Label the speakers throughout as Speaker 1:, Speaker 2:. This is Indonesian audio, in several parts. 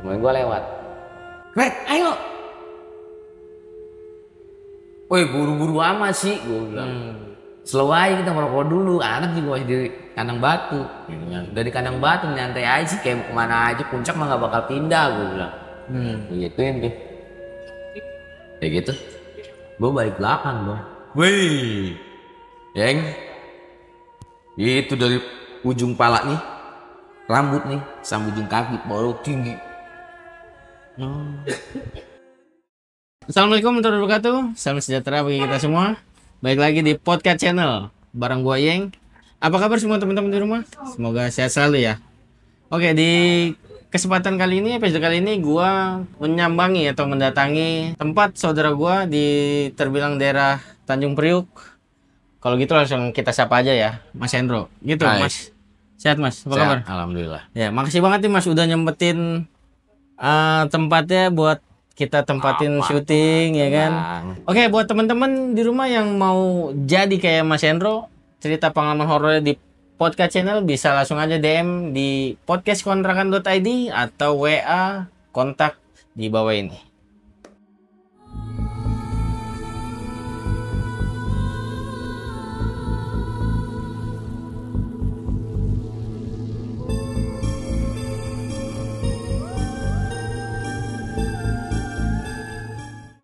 Speaker 1: Temen gue lewat. Weh, ayo. Woi, buru-buru amat sih, gue bilang. Slow aja, kita merokok dulu. Anak juga masih di kandang batu. Gitu kan. Dari kandang batu nyantai aja sih, kayak kemana aja. Puncak mah gak bakal pindah, gue bilang. Gituin tuh. Kayak gitu. Gue balik belakang dong. Wih, Yeng. Itu dari ujung pala nih, rambut nih, sampai ujung kaki, baru tinggi.
Speaker 2: Assalamualaikum warahmatullahi wabarakatuh. Salam sejahtera bagi kita semua. Baik lagi di Podcast Channel bareng gua Yeng. Apa kabar semua teman-teman di rumah? Semoga sehat selalu ya. Oke, di kesempatan kali ini, episode kali ini gua menyambangi atau mendatangi tempat saudara gua di terbilang daerah Tanjung Priuk. Kalau gitu langsung kita sapa aja ya, Mas Hendro. Gitu,
Speaker 1: Hai.
Speaker 2: Mas. Sehat, Mas. Apa
Speaker 1: Sehat,
Speaker 2: kabar?
Speaker 1: alhamdulillah.
Speaker 2: Ya, makasih banget nih Mas udah nyempetin tempatnya buat kita tempatin syuting ya kan. Oke, buat teman-teman di rumah yang mau jadi kayak Mas Hendro, cerita pengalaman horornya di podcast channel bisa langsung aja DM di podcastkontrakan.id atau WA kontak di bawah ini.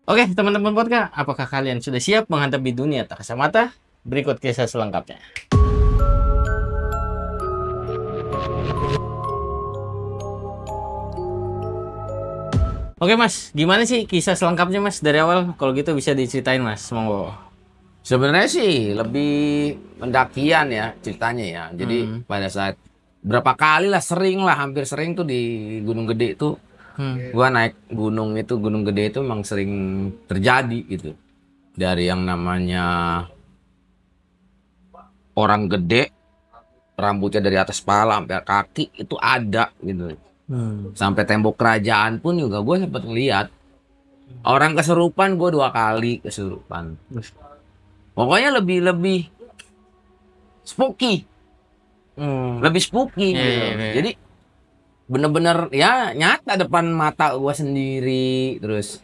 Speaker 2: Oke, teman-teman podcast, apakah kalian sudah siap menghadapi dunia tak kasat mata? Berikut kisah selengkapnya. Oke Mas, gimana sih kisah selengkapnya Mas dari awal? Kalau gitu bisa diceritain Mas, monggo.
Speaker 1: Sebenarnya sih lebih pendakian ya ceritanya ya. Jadi pada saat berapa kali lah, sering lah, hampir sering tuh di Gunung Gede itu. Gua naik gunung itu, Gunung Gede itu emang sering terjadi gitu. Dari yang namanya orang gede, rambutnya dari atas kepala sampai kaki itu ada gitu. Sampai tembok kerajaan pun juga gue sempat ngeliat. Orang kesurupan gue 2 kali kesurupan. Pokoknya lebih spooky, lebih spooky gitu. Jadi bener-bener ya nyata depan mata gue sendiri. Terus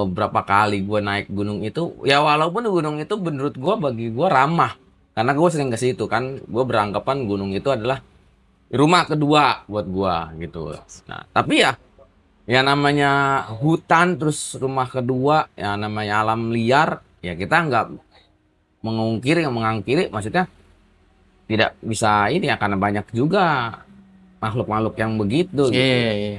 Speaker 1: berapa kali gue naik gunung itu, ya walaupun gunung itu menurut gue, bagi gue ramah, karena gue sering ke situ kan. Gue beranggapan gunung itu adalah rumah kedua buat gua gitu. Nah, tapi ya namanya hutan terus rumah kedua, ya namanya alam liar, ya kita nggak mengungkiri, maksudnya tidak bisa ini ya, karena banyak juga makhluk-makhluk yang begitu gitu.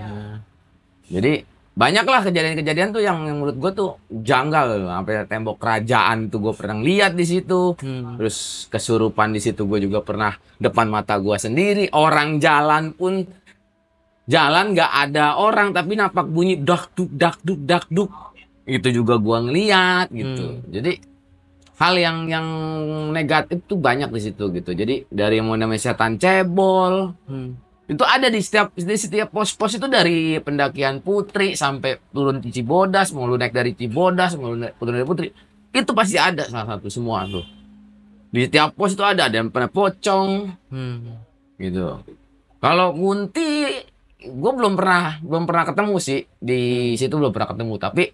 Speaker 1: Jadi banyaklah kejadian-kejadian tuh yang menurut gua tuh janggal. Sampai tembok kerajaan tuh gue pernah lihat di situ. Terus kesurupan di situ gue juga pernah depan mata gua sendiri. Orang jalan pun jalan nggak ada orang, tapi napak bunyi dak duk. Itu juga gua ngeliat gitu. Jadi hal yang negatif tuh banyak di situ gitu. Jadi dari yang namanya setan cebol, itu ada di setiap pos-pos itu, dari pendakian Putri sampai turun di Cibodas, mau lu naik dari Cibodas, mau lu turun dari Putri, itu pasti ada salah satu semua tuh. Di setiap pos itu ada yang pernah pocong, gitu. Kalau Munti, gue belum pernah ketemu sih di situ, belum pernah ketemu. Tapi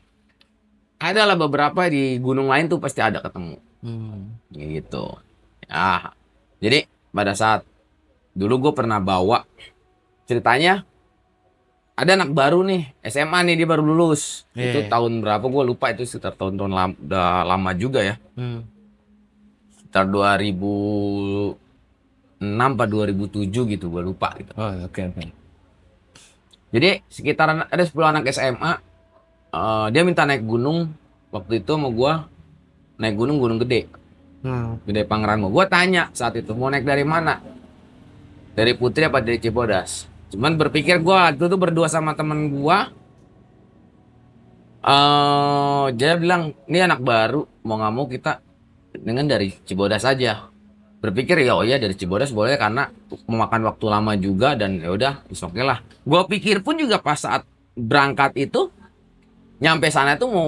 Speaker 1: ada lah beberapa di gunung lain tuh pasti ada ketemu, gitu. Ya, jadi pada saat dulu gue pernah bawa, ceritanya ada anak baru nih, SMA nih, dia baru lulus. Itu tahun berapa gue lupa, itu sekitar tahun-tahun udah lama juga ya. Sekitar 2006 atau 2007 gitu, gue lupa gitu.
Speaker 2: Oke.
Speaker 1: Jadi sekitaran ada 10 anak SMA, dia minta naik gunung. Waktu itu sama gue naik gunung Gede, Gede Pangrango. Gue tanya saat itu, mau naik dari mana? Dari Putri apa dari Cibodas? Cuman berpikir gue itu tuh berdua sama temen gue. Dia bilang, ini anak baru, mau nggak mau kita dengan dari Cibodas aja. Berpikir ya, oh iya dari Cibodas boleh, karena memakan waktu lama juga, dan ya udah, oke lah. Gue pikir pun juga pas saat berangkat itu, nyampe sana tuh mau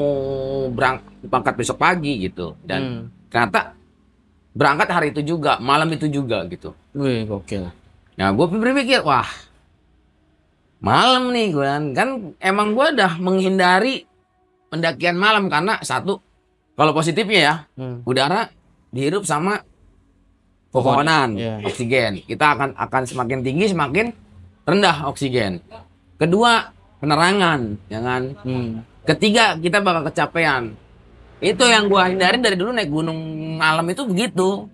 Speaker 1: berangkat besok pagi gitu. Dan ternyata berangkat hari itu juga, malam itu juga gitu.
Speaker 2: Wih, gokil.
Speaker 1: Nah, gue berpikir, wah, Malam nih gue kan emang gue udah menghindari pendakian malam karena satu, kalau positifnya ya, udara dihirup sama pepohonan, oksigen. Kita akan semakin tinggi semakin rendah oksigen. Kedua, penerangan, ya kan. Ketiga, kita bakal kecapean. Itu yang gua hindarin dari dulu naik gunung malam itu begitu.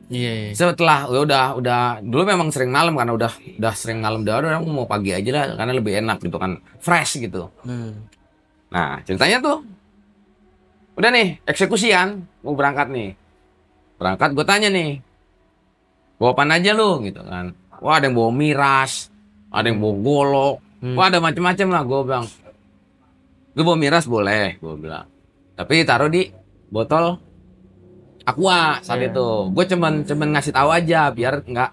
Speaker 1: Setelah udah dulu memang sering malam karena udah sering malam, udah mau pagi aja lah karena lebih enak gitu kan, fresh gitu. Nah, ceritanya tuh udah nih, eksekusian, mau berangkat nih. Berangkat, gue tanya nih, bawa apaan aja lu gitu kan. Wah, ada yang bawa miras, ada yang bawa golok, wah ada macam-macam lah. Gue bilang, lu bawa miras boleh, gue bilang, tapi taruh di botol aqua saat itu. Gue cuman ngasih tahu aja biar nggak,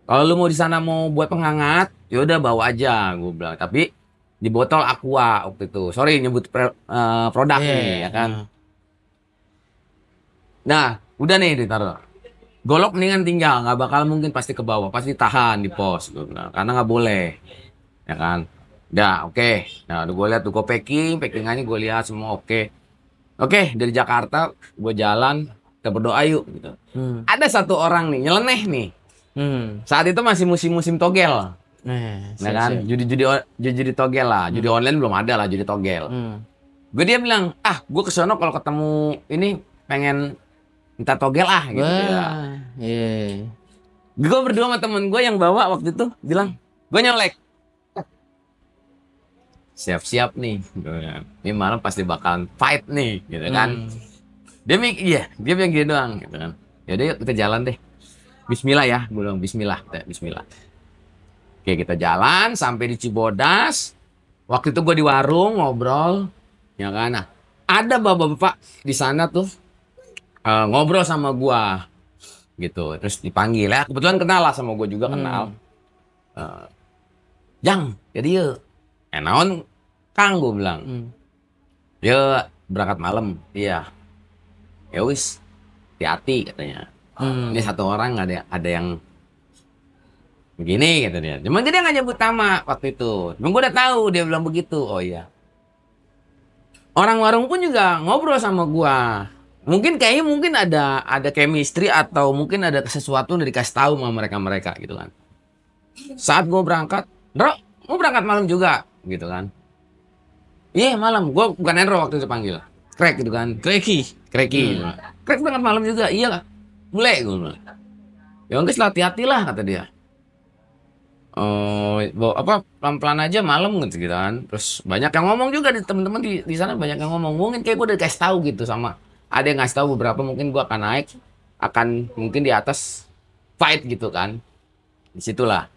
Speaker 1: kalau lu mau di sana mau buat penghangat, ya udah bawa aja, gue bilang. Tapi di botol aqua waktu itu. Sorry nyebut produk nih, ya kan. Nah, udah nih ditaruh. Golok mendingan tinggal, nggak bakal mungkin pasti ke bawah, pasti tahan di pos, gue bilang, karena nggak boleh, ya kan. Udah, oke. Nah, udah gue lihat tuh, gue packingannya gue lihat semua oke. Oke, dari Jakarta gue jalan, kita berdoa yuk gitu. Ada satu orang nih nyeleneh nih. Saat itu masih musim togel. Nah kan, judi togel lah. Judi online belum ada lah, judi togel. Dia bilang, gue kesono kalau ketemu ini pengen minta togel gitu ya. Gue berdua sama temen gue yang bawa waktu itu bilang, gue nyolek. Siap-siap nih, ini malam pasti bakalan fight nih, gitu kan. Dia bilang gitu doang, gitu kan. Yaudah yuk kita jalan deh. Bismillah ya, gue bilang Bismillah. Oke, kita jalan sampai di Cibodas. Waktu itu gue di warung ngobrol, ya kan. Nah, ada bapak-bapak di sana tuh ngobrol sama gue, gitu. Terus dipanggil ya, kebetulan kenal lah sama gue juga kenal. Jang, jadi yuk. Naon Kang, gue bilang. Ya berangkat malam, iya. Ya wis, hati-hati katanya. Ini satu orang ada yang begini gitu dia. Cuman dia nggak nyebut nama waktu itu. Cuman gue udah tahu dia bilang begitu. Oh iya. Orang warung pun juga ngobrol sama gue. Mungkin ada chemistry atau mungkin ada sesuatu yang dikasih tahu sama mereka gitu kan. Saat gue berangkat, Bro, mau berangkat malam juga gitu kan. Iya malam, gue bukan Enro waktu itu panggil. Crack gitu kan. Cracky. Gitu. Crack berangkat malam juga, iya lah. Boleh gue bilang. Ya enggak, hati-hati lah kata dia. Pelan-pelan aja malam gitu kan. Terus banyak yang ngomong juga di teman-teman di sana, banyak yang ngomong. Mungkin kayak gue udah kasih tahu gitu sama. Ada yang ngasih tahu beberapa, mungkin gue akan naik, akan mungkin di atas fight gitu kan. Disitulah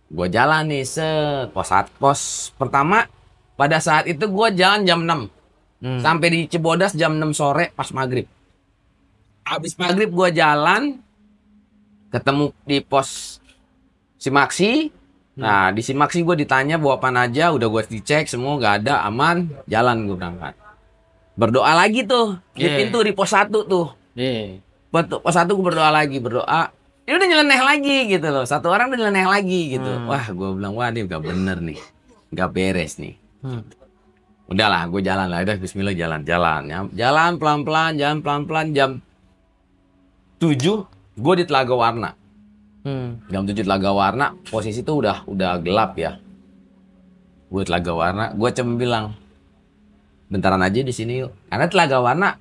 Speaker 1: gue jalan nih pos pertama. Pada saat itu gue jalan jam 6. Sampai di Cibodas jam 6 sore pas maghrib. Habis maghrib gue jalan. Ketemu di pos Simaksi. Nah di Simaksi gue ditanya bawa apa aja. Udah gue dicek semua gak ada, aman. Jalan gue berangkat. Berdoa lagi tuh. Di pintu di pos 1 tuh. Pos 1 gue berdoa lagi. Ini udah nyeleneh lagi gitu loh. Satu orang udah nyeleneh lagi gitu. Wah gue bilang, wah ini gak bener nih. Gak beres nih. Udahlah, gue jalan lah. Udah Bismillah jalan pelan-pelan, jam 7 gue di Telaga Warna. Jam 7 Telaga Warna, posisi tuh udah gelap ya. Gue Telaga Warna, gue cuma bilang, bentaran aja di sini yuk. Karena Telaga Warna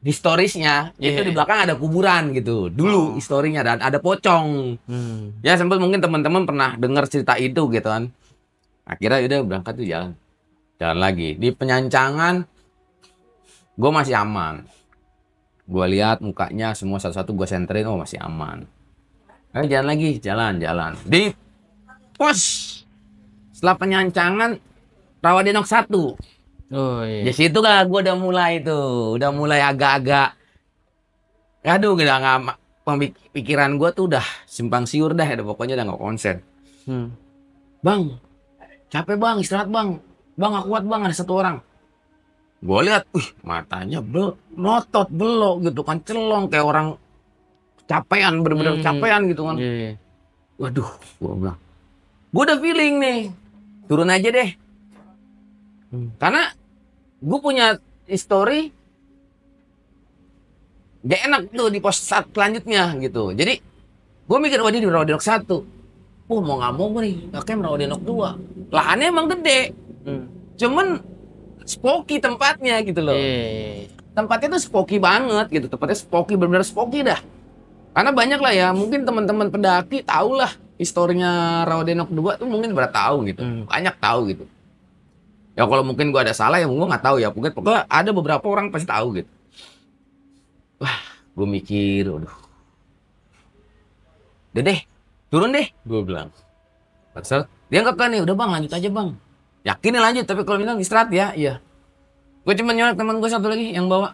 Speaker 1: historisnya itu di belakang ada kuburan gitu. Dulu historinya dan ada pocong. Ya sempat mungkin teman-teman pernah dengar cerita itu gitu kan. Akhirnya udah berangkat tuh jalan lagi. Di penyancangan gue masih aman. Gue lihat mukanya semua satu-satu gue senterin, oh masih aman. Jalan lagi, jalan. Di pos setelah penyancangan Rawadenok 1. Oh iya. Di situ lah gue udah mulai agak-agak, aduh nggak, pikiran gue tuh udah simpang siur dah, pokoknya udah nggak konsen. Bang, capek bang, istirahat bang, gak kuat bang, ada satu orang. Gue lihat, matanya notot belok gitu kan, celong kayak orang capean, bener-bener capean gitu kan. Waduh, gue bilang, gue udah feeling nih, turun aja deh. Karena gue punya histori gak enak tuh di pos selanjutnya gitu. Jadi gue mikir, wah dia di Rawadenok 1. Mau nggak mau gue nih, pakai Rawadenok 2. Lahannya emang gede. Cuman spooky tempatnya gitu loh. Tempatnya tuh spooky banget gitu. Tempatnya spooky, benar-benar spooky dah. Karena banyak lah ya, mungkin teman-teman pendaki tahu lah historinya Rawadenok 2 tuh mungkin pada tahu gitu. Banyak tahu gitu. Ya kalau mungkin gue ada salah ya gue nggak tahu ya. Pokoknya ada beberapa orang pasti tahu gitu. Wah, gue mikir, aduh. Udah deh, turun deh, gue bilang. Pasal dia nggak kan nih, udah bang lanjut aja bang. Yakin nih lanjut, tapi kalau bilang istirahat ya, iya. Gue cuma nyolek teman gue satu lagi yang bawa.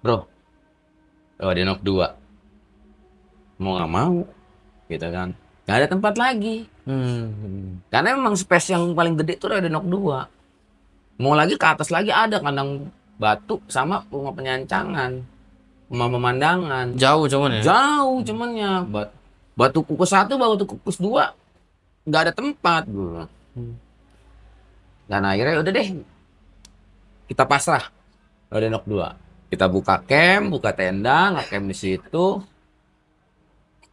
Speaker 1: Bro, Rawadenok 2. Mau nggak mau, gitu kan. Gak ada tempat lagi. Karena memang space yang paling gede itu Rawadenok 2. Mau lagi ke atas lagi ada kandang batu sama rumah penyancangan, rumah pemandangan.
Speaker 2: Jauh cuman ya?
Speaker 1: Jauh cuman ya. Batu kukus 1, batu kukus 2 nggak ada tempat gue. Dan akhirnya udah deh, kita pasrah Rawadenok 2. Kita buka camp, buka tenda, nge-camp di situ.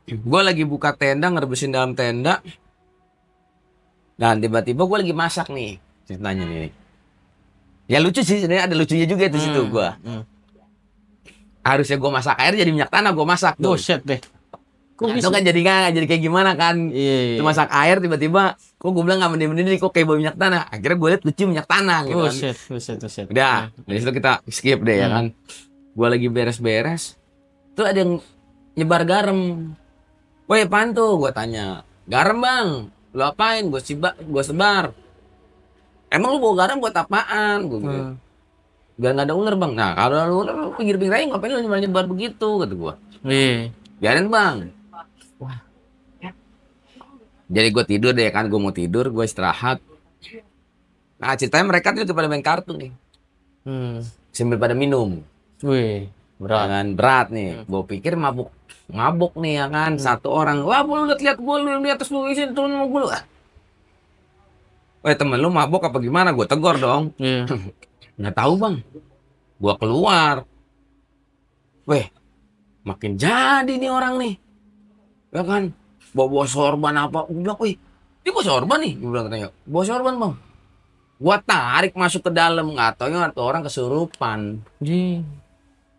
Speaker 1: Gue lagi buka tenda, ngerebesin dalam tenda. Dan tiba-tiba gue lagi masak nih, ceritanya nih. Ya lucu sih, sebenarnya ada lucunya juga di situ gue. Harusnya gue masak air jadi minyak tanah, gue masak tuh.
Speaker 2: Buset deh.
Speaker 1: Kok itu kan jadi kayak gimana kan? Itu masak air tiba-tiba, kok gue bilang nggak mending-mending kok kayak bau minyak tanah. Akhirnya gue liat lucu minyak tanah gitu kan.
Speaker 2: Buset.
Speaker 1: Udah, dari situ kita skip deh ya kan. Gue lagi beres-beres, tuh ada yang nyebar garam. Woi, apaan tuh? Gue tanya. Garam bang, lu apain? Gue sebar. Emang lu bawa garam buat apaan? Gue gitu. Biar nggak ada ular bang. Nah kalau ada ular, pinggir-pinggir aja ngapain lu nyebar begitu? Kata gue. Biarin bang. Wah. Jadi gue tidur deh kan, gue mau tidur, gue istirahat. Nah ceritanya mereka tuh pada main kartu nih. Sambil pada minum. Berat nih. Gue pikir mabuk nih ya kan. Satu orang, wah lu lihat gue, lu di atas lu isi turun mau gue. Wah temen lu mabuk apa gimana? Gue tegur dong. Nggak tahu bang. Gue keluar. Weh, makin jadi nih orang nih. Ya kan, bawa sorban apa? Gue bilang, wih, ini bawa sorban nih. Gue bilang katanya, bawa sorban bang. Gue tarik masuk ke dalam, nggak taunya ada orang kesurupan.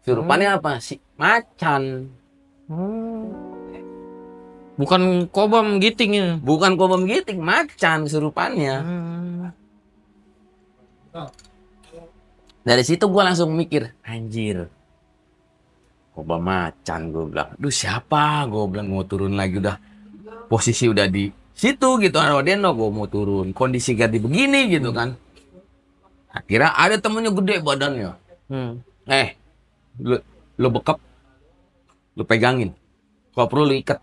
Speaker 1: Kesurupannya apa sih? Macan.
Speaker 2: Bukan kobam giting ya?
Speaker 1: Bukan kobam giting, macan kesurupannya. Dari situ gue langsung mikir, anjir. Kobam macan, gue bilang. Duh siapa? Gue bilang mau turun lagi udah. Posisi udah di situ gitu. Rawadenok gue mau turun. Kondisi ganti begini gitu kan. Akhirnya ada temennya gede badannya. Lu bekap. Lu pegangin. Kalau perlu lu ikat.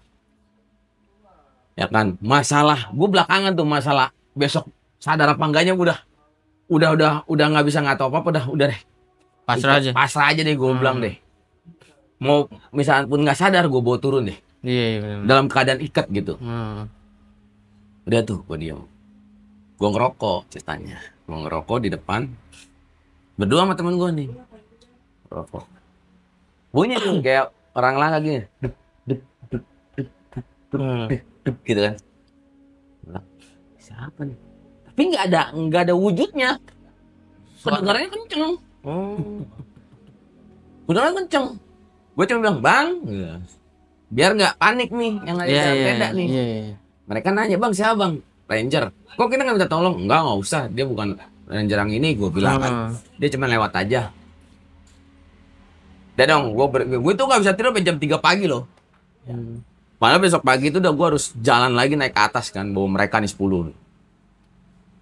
Speaker 1: Ya kan. Masalah. Gue belakangan tuh masalah. Besok sadar apa enggaknya udah nggak bisa nggak tahu apa-apa udah deh. Pasrah aja deh gue bilang deh. Mau misalnya pun nggak sadar gue bawa turun deh. Dalam keadaan ikat gitu. Udah tuh gue diem. Gue ngerokok ceritanya. Gue ngerokok di depan. Berdua sama temen gue nih. Rokok. Bunyi tuh kayak orang langka gini. Gitu kan. Siapa nih? Tapi nggak ada wujudnya. Pendengarannya kenceng. Pendengarannya kenceng. Gue cuma bilang, bang, biar nggak panik nih yang ada di tenda nih. Mereka nanya, bang siapa bang? Ranger. Kok kita nggak minta tolong? Nggak usah. Dia bukan ranger yang ini. Gue bilang kan. Dia cuma lewat aja. Udah dong, gue tuh nggak bisa tidur sampai jam 3 pagi loh. Padahal besok pagi itu udah gue harus jalan lagi naik ke atas kan. Bawa mereka nih 10.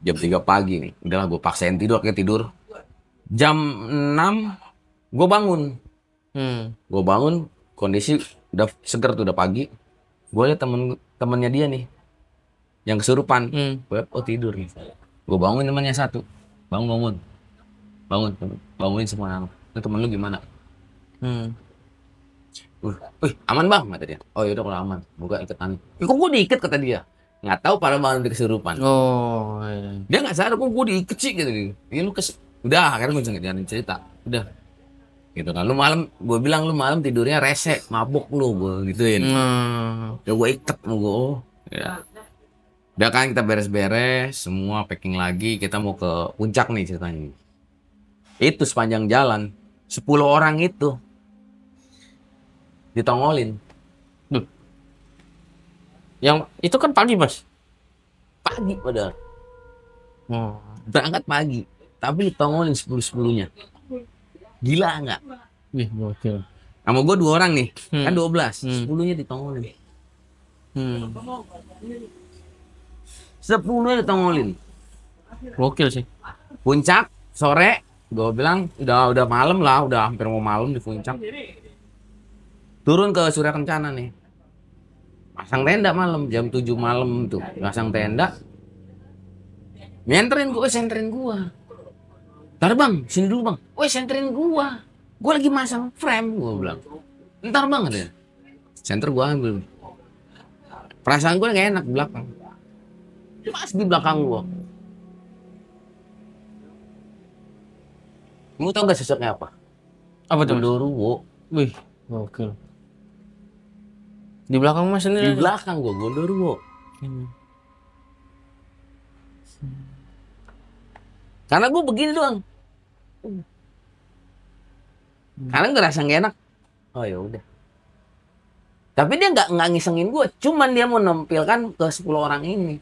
Speaker 1: Jam 3 pagi nih. Udahlah gue paksain tidur, kayak tidur. Jam 6 gue bangun. Gue bangun, kondisi udah seger tuh, udah pagi. Gue liat temennya dia nih, yang kesurupan. Gue tidur nih. Gue bangun temannya satu. Bangun. Bangunin semua anak. Temen lu gimana? Wih, aman bang, kata dia. Oh yaudah kalau aman, buka iketan. Kok gue diikat, kata dia. Nggak tahu pada malam dia kesurupan.
Speaker 2: Oh, iya.
Speaker 1: Dia nggak sadar kok gue dikecik gitu. Ya lu udah akhirnya gue jangan cerita. Udah. Gitu kan. Lu malam gue bilang lu malam tidurnya rese, mabuk lu gue gituin. Ya gue iket mau gue. Oh, ya. Udah kan kita beres-beres, semua packing lagi, kita mau ke puncak nih ceritanya. Itu sepanjang jalan 10 orang itu ditongolin.
Speaker 2: Duh. Yang itu kan pagi, Mas.
Speaker 1: Pagi padahal.
Speaker 2: Oh.
Speaker 1: Berangkat pagi, tapi ditongolin 10-10-nya. Gila nggak?
Speaker 2: Wih, gokil.
Speaker 1: Sama gue 2 orang nih, kan 12, 10-nya ditongolin. 10-nya ditongolin.
Speaker 2: Gokil sih.
Speaker 1: Puncak sore, gue bilang udah malam lah, udah hampir mau malam di puncak. Turun ke Surya Kencana nih. Pasang tenda malam, jam 7 malam tuh. Pasang tenda. Senterin gue. Ntar bang, sini dulu bang. Woi senterin gue. Gue lagi masang frame, gue bilang. Ntar bang ada. Senter gue ambil. Perasaan gue gak enak di belakang. Pas di belakang gue. Kamu tau gak sosoknya apa?
Speaker 2: Apa tuh?
Speaker 1: Gondoruo.
Speaker 2: Wih, gokil. Di belakang Mas sendiri.
Speaker 1: Di belakang gue Gondoruo. Karena gue begini doang. Karena ngerasa gak enak. Oh ya udah. Tapi dia nggak ngisengin gue, cuman dia mau nampilkan ke 10 orang ini.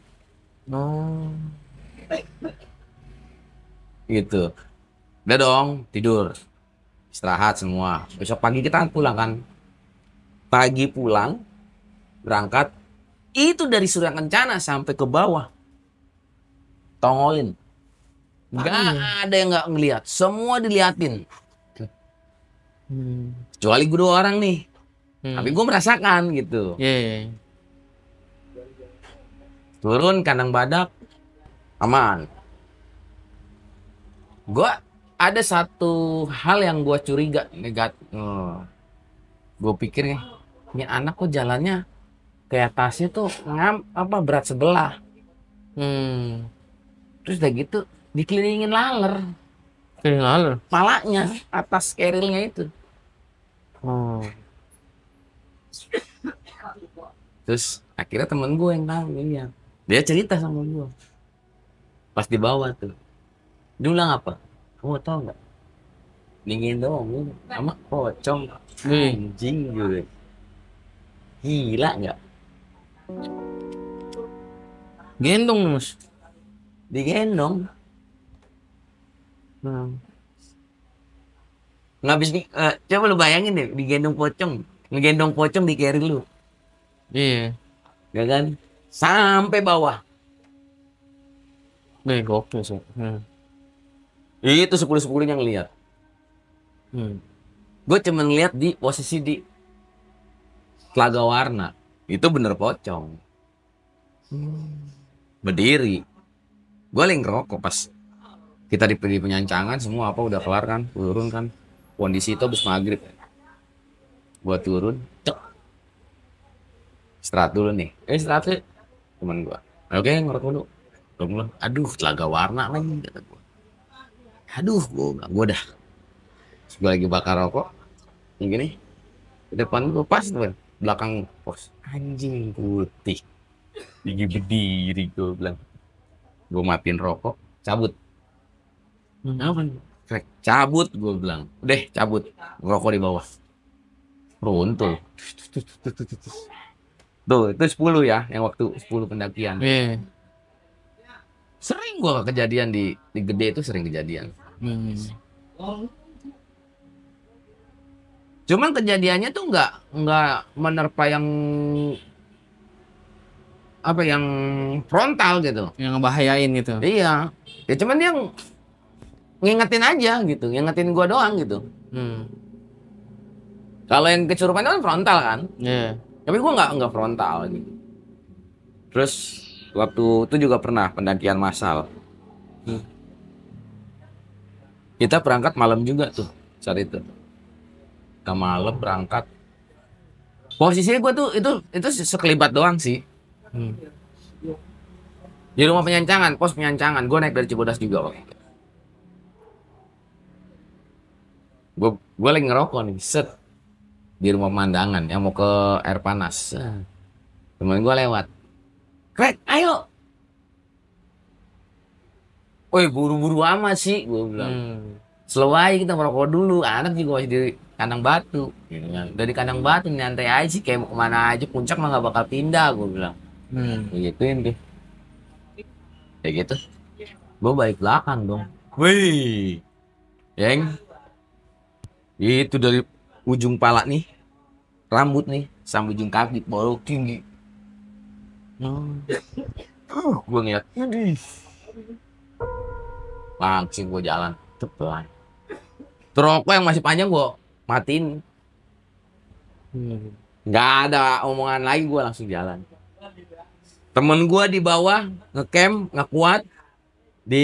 Speaker 2: Oh.
Speaker 1: Gitu. Udah dong, tidur. Istirahat semua. Besok pagi kita pulang kan. Pagi pulang, berangkat. Itu dari Surya Kencana sampai ke bawah. Tongolin. Gak ada yang nggak ngeliat. Semua diliatin. Kecuali gue 2 orang nih. Tapi gue merasakan gitu. Turun kandang badak. Aman. Gue ada satu hal yang gue curiga negatif. Gue pikir ini anak kok jalannya kayak tasnya tuh berat sebelah. Terus udah gitu dikelilingin laler. Palanya atas kerilnya itu. Terus akhirnya temen gue yang tahu ya. Dia cerita sama gue. Pas di bawah tuh. Dia bilang apa? Kamu tau nggak? Dingin dong, sama pocong. Anjing gue. Gila nggak?
Speaker 2: Gendong Mas.
Speaker 1: Digendong. Nggak bisa. Coba lu bayangin deh, digendong pocong. Ngegendong pocong di carry lu.
Speaker 2: Iya.
Speaker 1: Ya kan? Sampai bawah.
Speaker 2: Gokil sih.
Speaker 1: Itu 10-10-nya ngeliat. Gue cuma ngeliat di posisi di Telaga Warna. Itu bener pocong. Berdiri. Gue lagi ngerokok pas kita di penyancangan semua apa udah kelar kan, turun kan. Kondisi itu habis maghrib. Gue turun, cek. Istirahat dulu nih. Istirahat sih. Temen gue. Oke, ngerokok dulu. Gue bilang, aduh Telaga Warna lagi kata gue. Aduh, gue dah. Gue lagi bakar rokok. Yang gini. Di depan gue pas tuh, belakang pos. Anjing putih. Gigi berdiri gue bilang. Gue matiin rokok, cabut. Apa? Cabut gue bilang. Udah, cabut. Ngerokok di bawah. Runtuh. Tuh, itu 10 ya, yang waktu 10 pendakian. Sering gua kejadian di Gede itu sering kejadian. Cuman kejadiannya tuh nggak menerpa yang yang frontal gitu.
Speaker 2: Yang ngebahayain gitu.
Speaker 1: Iya. Ya cuman dia ngingetin aja gitu, ngingetin gua doang gitu. Kalau yang kesurupan itu kan frontal kan? Tapi gua nggak frontal gitu. Terus waktu itu juga pernah pendakian massal. Kita berangkat malam juga tuh saat itu. Kita malam berangkat. Posisinya gue tuh itu sekelibat doang sih. Di rumah penyancangan, pos penyancangan. Gue naik dari Cibodas juga waktu itu. Gue lagi ngerokok nih, set di rumah pemandangan yang mau ke air panas. Temen gue lewat, Krek, ayo. Woi, buru-buru amat sih, gue bilang. Slow aja kita ngerokok dulu. Anak juga masih di kandang batu. Gitu kan. Dari kandang batu nyantai aja sih, kayak mau kemana aja. Puncak mah gak bakal pindah, gue bilang. Gituin deh. Kayak gitu. Gue balik belakang dong. Wih, Yang itu dari ujung pala nih, rambut nih, sampai ujung kaki, baru tinggi. Gue ngeliat, langsung gue jalan, tepelan. Rokok yang masih panjang gue matiin. Nggak ada omongan lagi, gue langsung jalan. Temen gue di bawah ngecamp nggak kuat di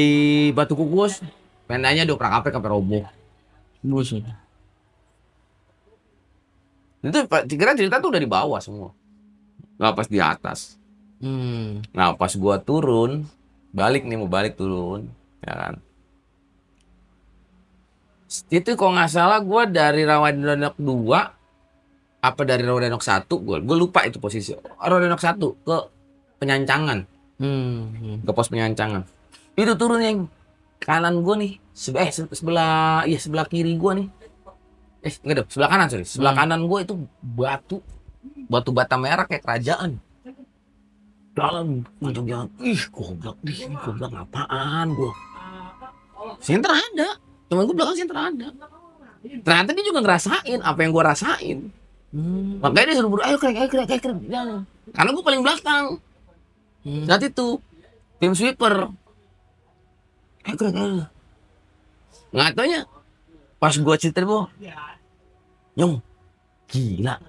Speaker 1: Batu Kukus, pendanya dioprak-aprik sampai roboh.
Speaker 2: Buset.
Speaker 1: Itu kira cerita tuh udah di bawah semua, nggak pas di atas. Nah pas gue turun, balik nih mau balik turun, ya kan. Itu kalau nggak salah gue dari Rawadanok 2 apa dari Rawadanok 1, gue lupa itu posisi. Rawadanok 1 ke penyancangan, ke pos penyancangan. Itu turun yang kanan gue nih, sebelah kiri gue nih. Enggak dong, sebelah kanan sorry. Sebelah kanan gue itu batu bata merah kayak kerajaan. Dalam ujung jalan, goblok apaan gue. Senter ada, temen gue belakang senter ada. Ternyata dia juga ngerasain apa yang gue rasain. Makanya dia suruh buru, ayo krek. Karena gue paling belakang. Saat itu tim sweeper. Krek. Nggak taunya pas gue cerita gue, Nyong, gila.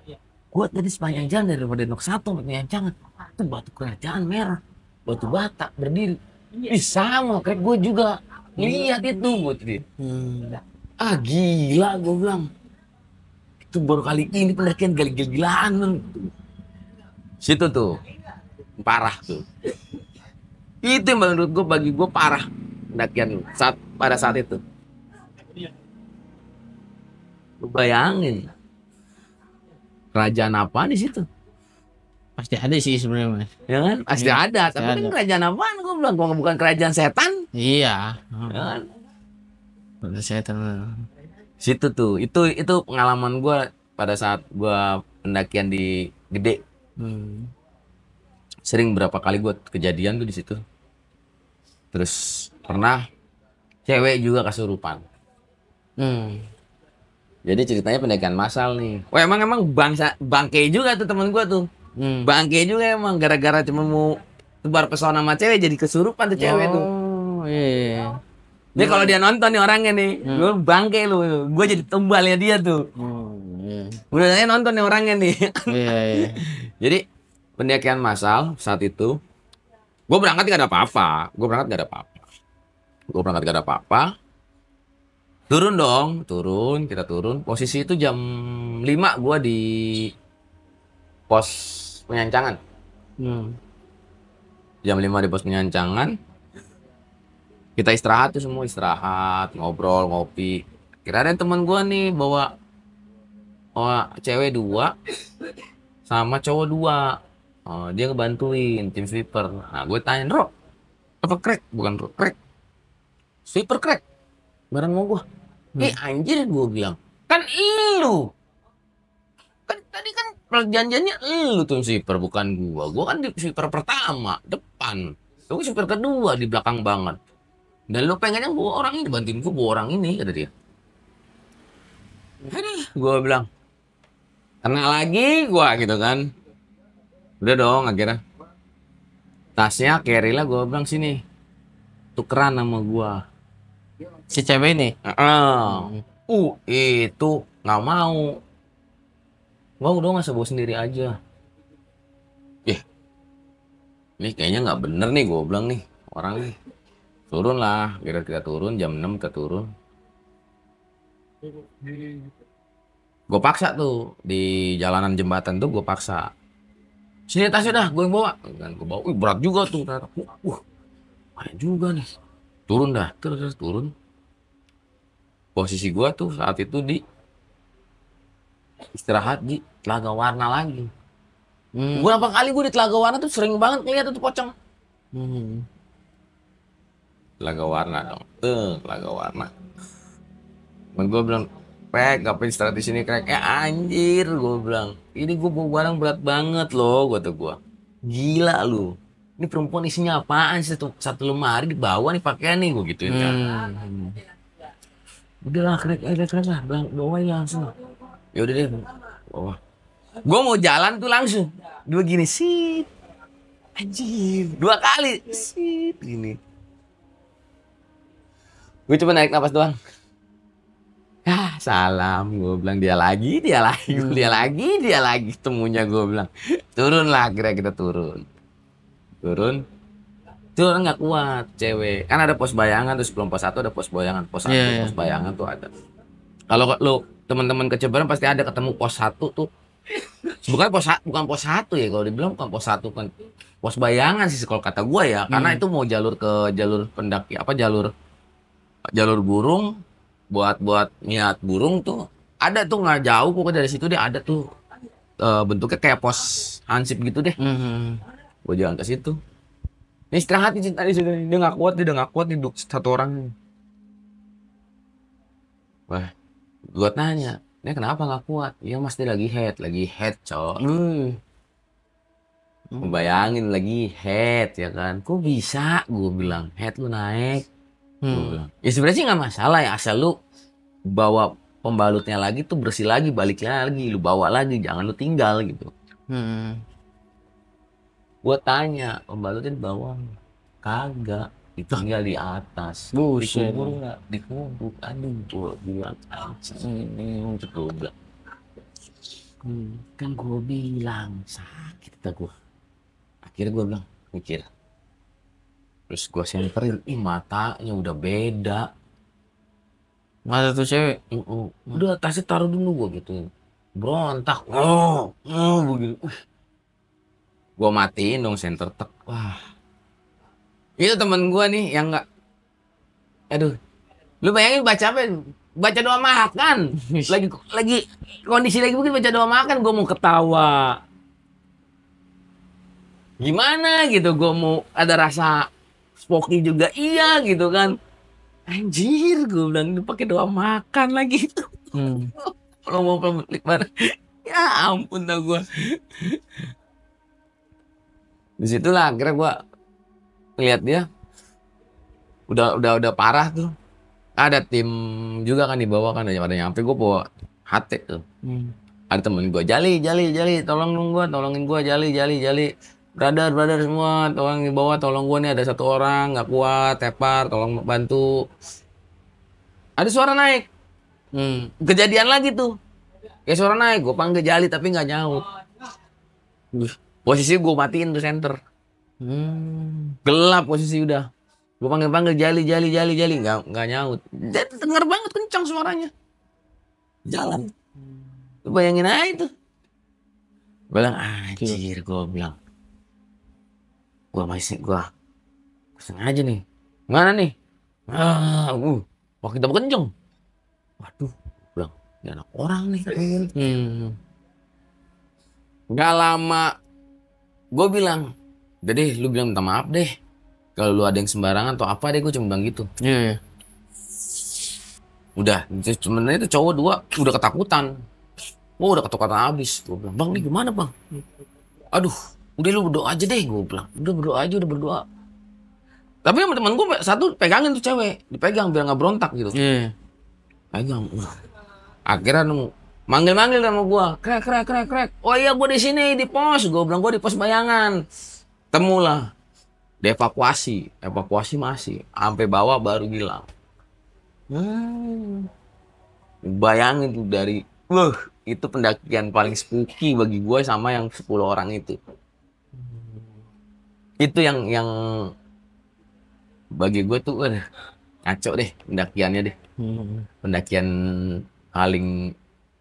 Speaker 1: Gue tadi sepanjang jalan dari Rawadanok 1 sampai penyancangan. Itu batu kerajaan merah, batu bata berdiri. Sama kayak gue juga lihat itu gue tadi. Gila gue bilang. Itu baru kali ini pendakian gila-gilaan. Situ tuh parah tuh. Itu yang menurut gue, bagi gue parah pendakian pada saat itu. Lu bayangin kerajaan apa di situ?
Speaker 2: Pasti ada sih sebenarnya, Mas.
Speaker 1: Ya kan? Pasti ada. Tapi kan kerajaan apaan? Gue bilang, kalau bukan kerajaan setan.
Speaker 2: Iya.
Speaker 1: Ya kan?
Speaker 2: Setan.
Speaker 1: Situ tuh, itu pengalaman gue pada saat gue pendakian di Gede. Sering berapa kali gue kejadian tuh di situ. Terus pernah cewek juga kesurupan. Jadi ceritanya pendakian massal nih. Oh emang bangke juga tuh temen gue tuh. Bangke juga emang gara-gara cuma mau tebar pesona sama cewek jadi kesurupan tuh cewek tuh.
Speaker 2: Iya.
Speaker 1: Ini kalau dia nonton nih orangnya nih, gue bangke lu, gue jadi tumbalnya dia tuh. Udah saya nonton nih orangnya nih.
Speaker 2: Iya.
Speaker 1: Jadi pendakian massal saat itu, gue berangkat gak ada apa-apa. Kita turun. Posisi itu jam 5 gue di pos penyancangan. Jam 5 di pos penyancangan. Kita istirahat tuh semua, ngobrol, ngopi. Kira-kira temen gue nih bawa cewek 2 sama cowok 2. Dia ngebantuin tim sweeper. Nah gue tanya, Bro, apa krek? Bukan bro, krek. Sweeper krek. Bareng mau gue. Anjir gue bilang. Kan lu. Kan tadi kan perjanjiannya lu tuh sweeper, bukan gue. Gue kan di sweeper pertama, depan. Gue sweeper kedua di belakang banget. Dan lu pengennya bawa orang ini, bantuin gue bawa orang ini, kata dia. Aduh, gue bilang. Kena lagi gue gitu kan. Udah dong akhirnya. Tasnya carry lah, gue bilang sini. Tukeran sama gue.
Speaker 2: Si cewek ini?
Speaker 1: Itu nggak mau. Gue udah nggak bawa sendiri aja. Ini kayaknya nggak bener nih, gue bilang nih orang nih. Turun lah, kita turun jam 6 kita turun. Gue paksa tuh di jalanan jembatan tuh gue paksa. Sini tasnya dah, gue yang bawa. Kan gue bawa, berat juga tuh. Main juga nih. Turun dah, terus turun. Posisi gue tuh saat itu di istirahat di Telaga Warna lagi. Berapa kali gue di Telaga Warna tuh sering banget ngeliat tuh pocong. Telaga Warna dong. Telaga Warna. Dan gue bilang, Pek, ngapain istirahat di sini, Krek? Anjir, gue bilang. Ini gue bawa barang berat banget loh, kata gue. Gila lu. Ini perempuan isinya apaan sih? Satu lemari dibawa nih pakaian nih, gue gituin kan. Udahlah, Krek lah, bawain langsung. Ya udah deh, bawa. Gue mau jalan tuh langsung. Dua gini, sih. Anjir, 2 kali. Sih, gini. Gue cuma naik napas doang. Salam, gue bilang dia lagi, dia lagi temunya, gue bilang. Turunlah, akhirnya kita turun nggak kuat, cewek. Kan ada pos bayangan tuh, sebelum pos 1 ada pos bayangan, pos 1 pos bayangan tuh ada. Kalau lu teman-teman kecebaran pasti ada ketemu pos 1 tuh. Bukan pos 1 ya, kalau dibilang bukan pos 1 kan. Pos bayangan sih kalau kata gue ya, karena itu mau jalur ke jalur pendaki jalur burung buat niat burung tuh ada tuh nggak jauh pokoknya dari situ dia ada tuh bentuknya kayak pos hansip gitu deh. Gue jalan ke situ. Ini istirahat di situ, dia nggak kuat, duduk satu orang. Wah, gue tanya, ini kenapa nggak kuat? Iya mas, dia lagi head cowok. Bayangin lagi head ya kan? Kok bisa? Gue bilang head lu naik. Ya sebenarnya sih nggak masalah ya, asal lu bawa pembalutnya lagi tuh bersih lagi, balik lagi, lu bawa lagi, jangan lu tinggal gitu. Gua tanya, pembalutnya di bawah? Kagak, ditinggal di atas. Dikubur nggak? Dikubur. Aduh, gua bilang untuk gua bilang. Kan gua bilang sakit kata gua. Akhirnya gua bilang mikir. Terus gue senterin, matanya udah beda.
Speaker 2: Mata tuh cewek?
Speaker 1: Udah tasnya taruh dulu gue gitu. Berontak. Begitu. Gue matiin dong senter tek. Wah. Itu temen gue nih yang nggak. Aduh. Lu bayangin baca apa? Baca doa makan. Lagi kondisi lagi mungkin baca doa makan. Gue mau ketawa. Gimana gitu? Gue mau ada rasa Spoky juga iya gitu kan. Anjir, gue bilang ini pakai doa makan lagi itu. Kalau mau pelik mana? Ya ampun dah gue. Disitulah akhirnya gue lihat dia udah parah tuh. Ada tim juga kan di bawah kan, ada nyampe, gue bawa HT tuh. Ada temen gue, Jali, tolongin gue, Jali. Brother semua, tolong di bawah, tolong gue nih, ada satu orang nggak kuat, tepar, tolong bantu. Ada suara naik. Kejadian lagi tuh. Kayak suara naik, gue panggil Jali tapi nggak nyaut. Posisi gue matiin tuh senter. Gelap posisi udah. Gue panggil Jali, nggak nyaut. Dia denger banget kencang suaranya. Jalan. Lu bayangin aja itu. Gue bilang, anjir, gue bilang. Gue sengaja nih. Mana nih? Waktu kita kenceng. Waduh, bilang, ini anak orang nih. Gak lama, gue bilang, udah deh, lu bilang minta maaf deh. Kalau lu ada yang sembarangan atau apa deh, gue cuma bilang gitu. Udah, sebenarnya itu cowok 2 udah ketakutan. Udah ketakutan habis. Gue bilang, bang, ini gimana bang? Aduh, udah lu berdoa aja deh, gue bilang. Udah berdoa. Tapi sama temen gue satu pegangin tuh cewek, dipegang biar nggak berontak gitu. Pegang. Akhirnya manggil sama gue, krek. Oh iya, gue di sini di pos. Gue bilang gue di pos bayangan. Temulah, dievakuasi masih, sampai bawah baru bilang. Bayangin tuh dari, itu pendakian paling spooky bagi gue sama yang 10 orang itu. Itu yang bagi gue tuh ngaco deh pendakiannya deh. Pendakian paling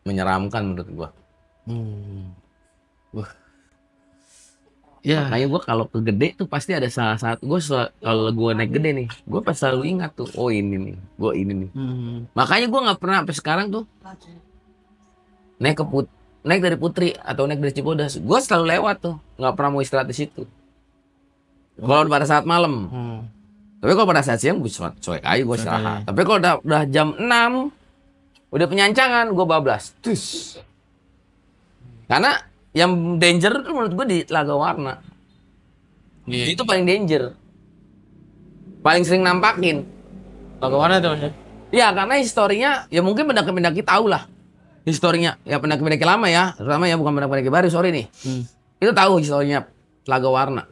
Speaker 1: menyeramkan menurut gue.
Speaker 2: Ya.
Speaker 1: Makanya gue kalau ke Gede tuh pasti ada salah satu kalau gue naik Gede nih, gue pas selalu ingat tuh, oh ini nih, gue ini nih. Makanya gue nggak pernah sampai sekarang tuh naik naik dari Putri atau naik dari Cibodas, gue selalu lewat tuh, nggak pernah mau istirahat di situ. Kalau pada saat malam, tapi kalau pada saat siang gue cuek aja gue istirahat. Tapi kalau udah jam 6 udah penyancangan, gue bablas. Terus. Karena yang danger tuh menurut gue di Telaga Warna. Itu paling danger. Paling sering nampakin.
Speaker 2: Telaga Warna tuh Mas.
Speaker 1: Ya karena historinya, ya mungkin pendaki-pendaki tahu lah. Historinya, ya pendaki-pendaki lama ya. Terutama ya bukan pendaki-pendaki baru, sorry nih. Itu tahu historinya Telaga Warna.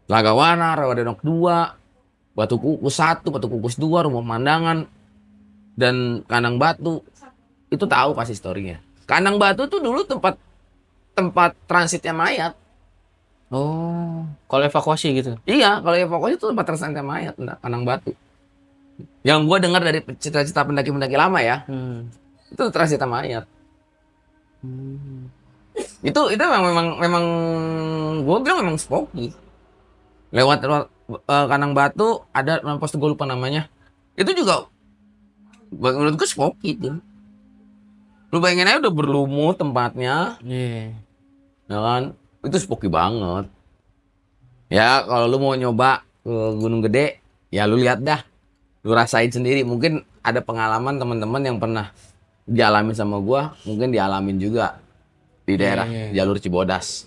Speaker 1: Telaga Warna, Rawadenok 2, Batu Kukus 1, Batu Kukus 2, Rumah Pemandangan, dan Kandang Batu. Itu tahu pasti historinya. Kandang Batu tuh dulu tempat transitnya mayat.
Speaker 2: Oh, kalau evakuasi gitu.
Speaker 1: Iya, kalau evakuasi itu tempat transitnya mayat, Kandang Batu. Yang gue dengar dari cerita-cerita pendaki-pendaki lama ya, itu transitnya mayat. Itu memang gue bilang memang spooky. Lewat Kandang Batu ada pos, gue lupa namanya. Itu juga menurut gue spooky itu. Lu bayangin aja udah berlumut tempatnya. Ya kan? Itu spooky banget. Ya kalau lu mau nyoba ke Gunung Gede, ya lu lihat dah. Lu rasain sendiri. Mungkin ada pengalaman teman-teman yang pernah dialamin sama gua, mungkin dialamin juga di daerah jalur Cibodas.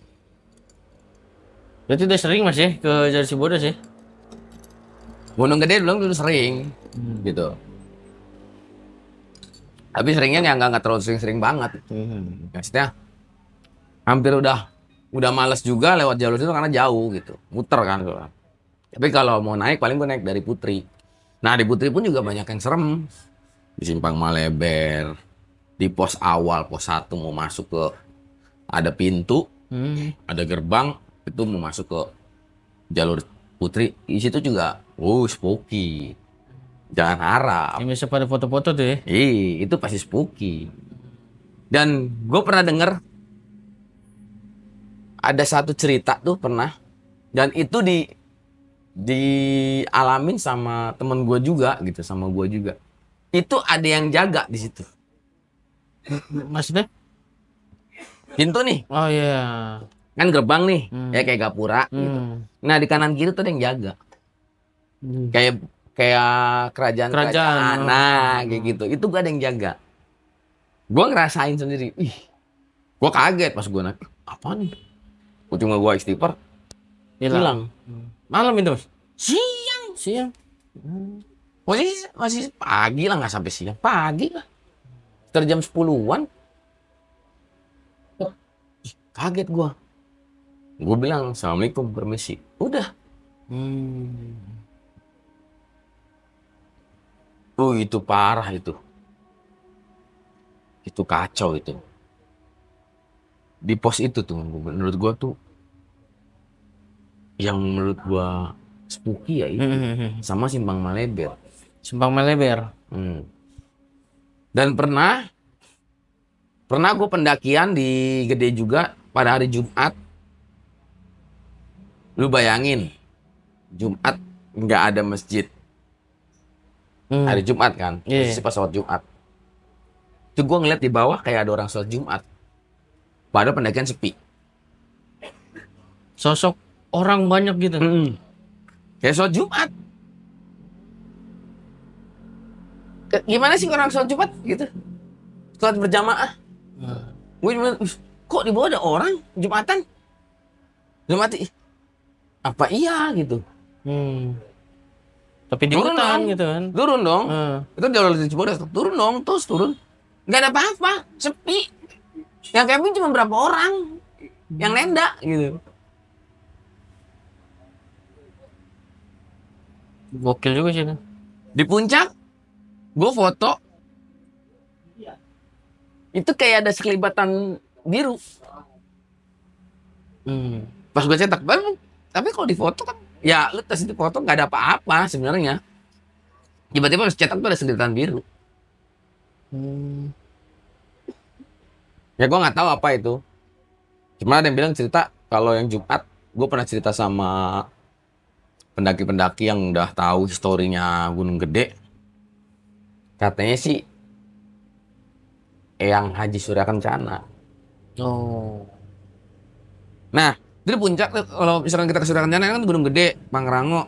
Speaker 2: Berarti udah sering Mas ya ke jalur Cibodas ya?
Speaker 1: Gunung Gede dulu sering gitu. Tapi seringnya yang nggak terlalu sering-sering banget. Maksudnya hampir udah males juga lewat jalur itu karena jauh gitu, muter kan. Tapi kalau mau naik paling gue naik dari Putri. Nah di Putri pun juga banyak yang serem. Di Simpang Maleber, di pos awal, pos 1 mau masuk ke ada pintu, ada gerbang, itu mau masuk ke jalur Putri. Di situ juga, spooky. Jangan harap.
Speaker 2: Yang biasa pada foto-foto tuh ya?
Speaker 1: Itu pasti spooky. Dan gue pernah denger ada satu cerita tuh pernah, dan itu dialamin sama temen gue juga gitu, sama gue juga. Itu ada yang jaga di situ.
Speaker 2: Maksudnya?
Speaker 1: Pintu nih.
Speaker 2: Oh iya.
Speaker 1: Kan gerbang nih, ya kayak gapura gitu. Nah di kanan kiri tuh ada yang jaga. Kayak kerajaan. Nah kayak gitu. Itu gak ada yang jaga. Gue ngerasain sendiri. Gue kaget pas gue naik. Apa nih? Cuma gue istighfar, hilang.
Speaker 2: Malam itu Mas?
Speaker 1: Siang. Masih pagi lah, nggak sampai siang. Pagi lah. Sekitar jam 10-an. Kaget gue. Gue bilang, Assalamualaikum, permisi. Udah. Itu parah itu. Itu kacau itu. Di pos itu tuh, menurut gue tuh, yang menurut gue spooky ya itu. Sama Simpang Maleber.
Speaker 2: Simpang Maleber.
Speaker 1: Dan pernah gue pendakian di Gede juga pada hari Jumat. Lu bayangin, Jumat nggak ada masjid. Hari Jumat kan, posisi pas sholat Jumat. Itu gue ngeliat di bawah kayak ada orang sholat Jumat. Padahal pendakian sepi.
Speaker 2: Sosok orang banyak gitu.
Speaker 1: Kayak sholat Jumat. Gimana sih orang sholat Jumat gitu? Sholat berjamaah. Gue kok di bawah ada orang Jumatan? Jumat apa iya gitu?
Speaker 2: Tapi di hutan gitu kan?
Speaker 1: Turun dong. Itu jalur di Cibodas. Turun dong, terus turun. Gak ada apa-apa, sepi. Yang camping cuma berapa orang yang nenda gitu.
Speaker 2: Gokil juga sih.
Speaker 1: Di puncak, gue foto. Itu kayak ada sekelibatan biru. Pas gue cetak, tapi kalau di foto kan, ya lu tes itu foto nggak ada apa-apa sebenarnya. Tiba-tiba pas cetak tuh ada sekelibatan biru. Ya gue nggak tahu apa itu. Cuma ada yang bilang cerita kalau yang Jumat gue pernah cerita sama pendaki-pendaki yang udah tahu historinya Gunung Gede. Katanya sih Eyang Haji Surya Kencana.
Speaker 2: Oh.
Speaker 1: Nah, jadi puncak kalau misalkan kita ke Surya Kencana kan Gunung Gede, Pangrango.